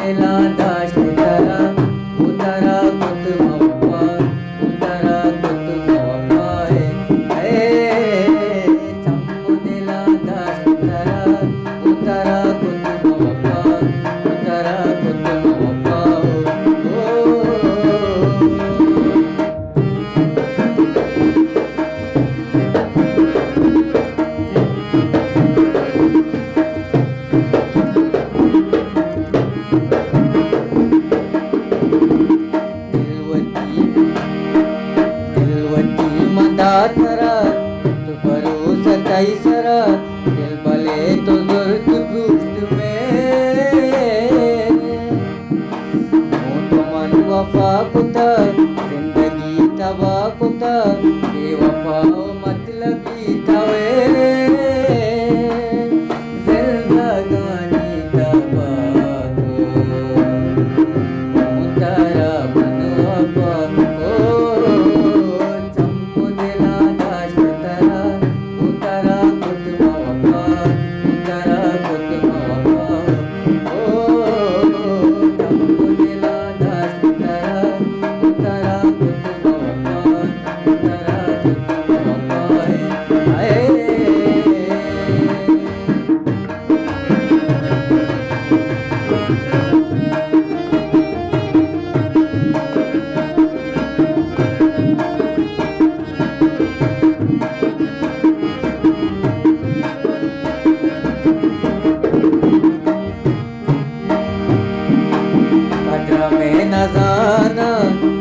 दिला दाश्त उतरा उतरा कुत मौका उतरा कुत मौका चंबू दिला दाश्त उतरा उतरा कुत मौका उतरा कुत मौका थरा तो भरोसा सरा दिल भले तो जरूरत गुफ्त में तो मन वफा कुता जिंदगी तबा कुता बेवफा मतलबी तवे जिंदगानी तबा को तारा मनवा में न जाना